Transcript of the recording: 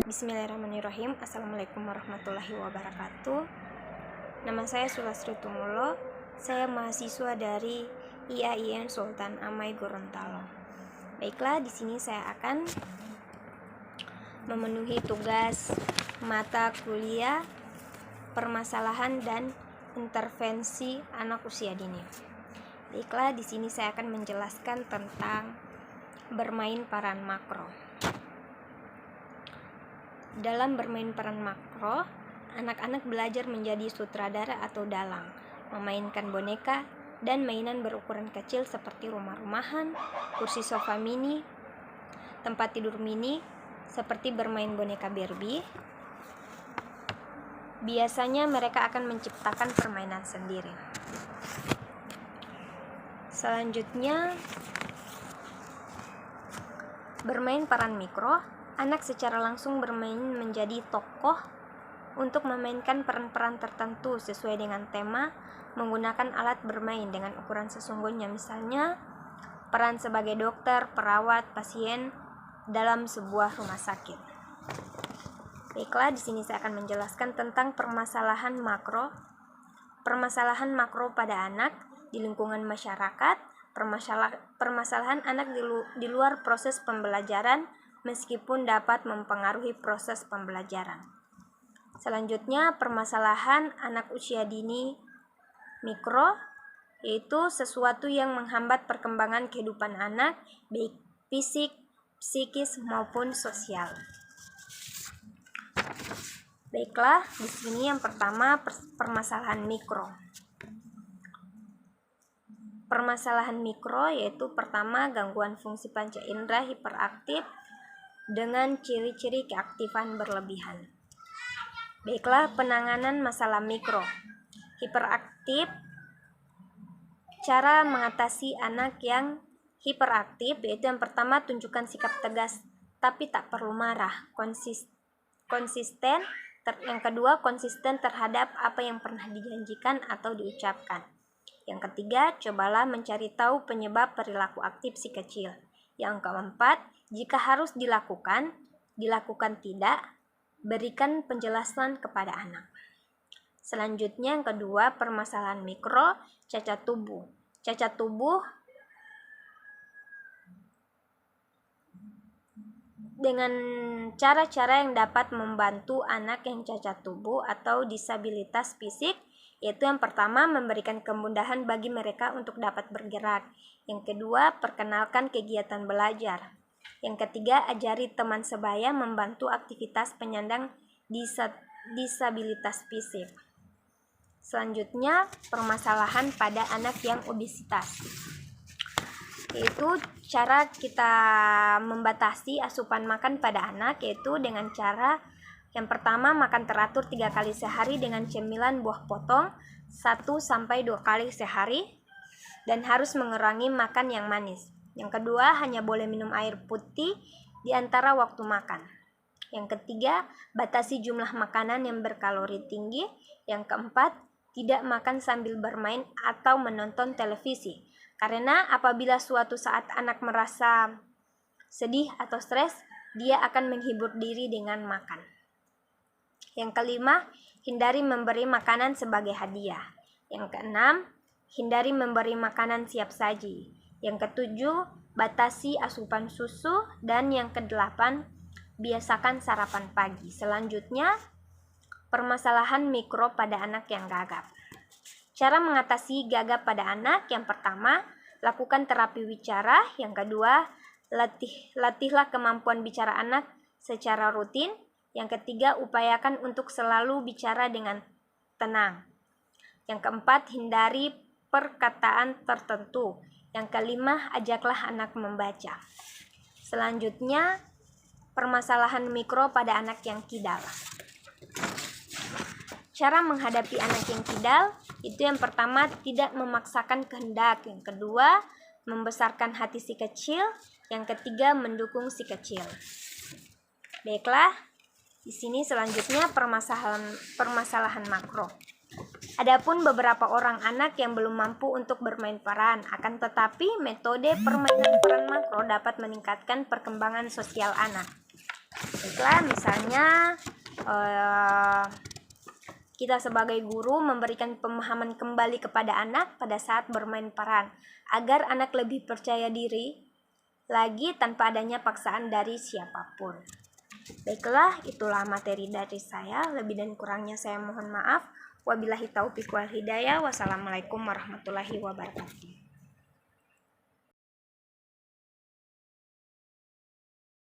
Bismillahirrahmanirrahim. Assalamualaikum warahmatullahi wabarakatuh. Nama saya Sulastri Tumulo. Saya mahasiswa dari IAIN Sultan Amai Gorontalo. Baiklah, di sini saya akan memenuhi tugas mata kuliah permasalahan dan intervensi anak usia dini. Baiklah, di sini saya akan menjelaskan tentang bermain peran makro. Dalam bermain peran makro, anak-anak belajar menjadi sutradara atau dalang, memainkan boneka dan mainan berukuran kecil seperti rumah-rumahan, kursi sofa mini, tempat tidur mini, seperti bermain boneka Barbie. Biasanya mereka akan menciptakan permainan sendiri. Selanjutnya, bermain peran mikro. Anak secara langsung bermain menjadi tokoh untuk memainkan peran-peran tertentu sesuai dengan tema, menggunakan alat bermain dengan ukuran sesungguhnya, misalnya peran sebagai dokter, perawat, pasien dalam sebuah rumah sakit. Baiklah, di sini saya akan menjelaskan tentang permasalahan makro. Permasalahan makro pada anak di lingkungan masyarakat, permasalahan anak di luar proses pembelajaran meskipun dapat mempengaruhi proses pembelajaran. Selanjutnya, permasalahan anak usia dini mikro, yaitu sesuatu yang menghambat perkembangan kehidupan anak, baik fisik, psikis maupun sosial. Baiklah, di sini yang pertama permasalahan mikro. Permasalahan mikro yaitu pertama, gangguan fungsi panca indera hiperaktif dengan ciri-ciri keaktifan berlebihan. Baiklah, penanganan masalah mikro. Hiperaktif. Cara mengatasi anak yang hiperaktif yaitu yang pertama, tunjukkan sikap tegas tapi tak perlu marah, konsisten. Yang kedua, konsisten terhadap apa yang pernah dijanjikan atau diucapkan. Yang ketiga, cobalah mencari tahu penyebab perilaku aktif si kecil. Yang keempat, jika harus dilakukan tidak, berikan penjelasan kepada anak. Selanjutnya yang kedua, permasalahan mikro, cacat tubuh. Cacat tubuh dengan cara-cara yang dapat membantu anak yang cacat tubuh atau disabilitas fisik, yaitu yang pertama, memberikan kemudahan bagi mereka untuk dapat bergerak. Yang kedua, perkenalkan kegiatan belajar. Yang ketiga, ajari teman sebaya membantu aktivitas penyandang disabilitas fisik. Selanjutnya, permasalahan pada anak yang obesitas, yaitu cara kita membatasi asupan makan pada anak, yaitu dengan cara yang pertama, makan teratur 3 kali sehari dengan cemilan buah potong 1-2 kali sehari dan harus mengurangi makan yang manis. Yang kedua, hanya boleh minum air putih di antara waktu makan. Yang ketiga, batasi jumlah makanan yang berkalori tinggi. Yang keempat, tidak makan sambil bermain atau menonton televisi. Karena apabila suatu saat anak merasa sedih atau stres, dia akan menghibur diri dengan makan. Yang kelima, hindari memberi makanan sebagai hadiah. Yang keenam, hindari memberi makanan siap saji. Yang ketujuh, batasi asupan susu. Dan yang kedelapan, biasakan sarapan pagi. Selanjutnya, permasalahan mikro pada anak yang gagap. Cara mengatasi gagap pada anak, yang pertama, lakukan terapi bicara. Yang kedua, latihlah kemampuan bicara anak secara rutin. Yang ketiga, upayakan untuk selalu bicara dengan tenang. Yang keempat, hindari perkataan tertentu. Yang kelima, ajaklah anak membaca. Selanjutnya, permasalahan mikro pada anak yang kidal. Cara menghadapi anak yang kidal itu yang pertama, tidak memaksakan kehendak. Yang kedua, membesarkan hati si kecil. Yang ketiga, mendukung si kecil. Baiklah, di sini selanjutnya permasalahan makro. Adapun beberapa orang anak yang belum mampu untuk bermain peran, akan tetapi metode permainan peran makro dapat meningkatkan perkembangan sosial anak. Baiklah, misalnya kita sebagai guru memberikan pemahaman kembali kepada anak pada saat bermain peran, agar anak lebih percaya diri lagi tanpa adanya paksaan dari siapapun. Baiklah, itulah materi dari saya. Lebih dan kurangnya saya mohon maaf. Wabillahi taufiq wal hidayah. Wassalamualaikum warahmatullahi wabarakatuh.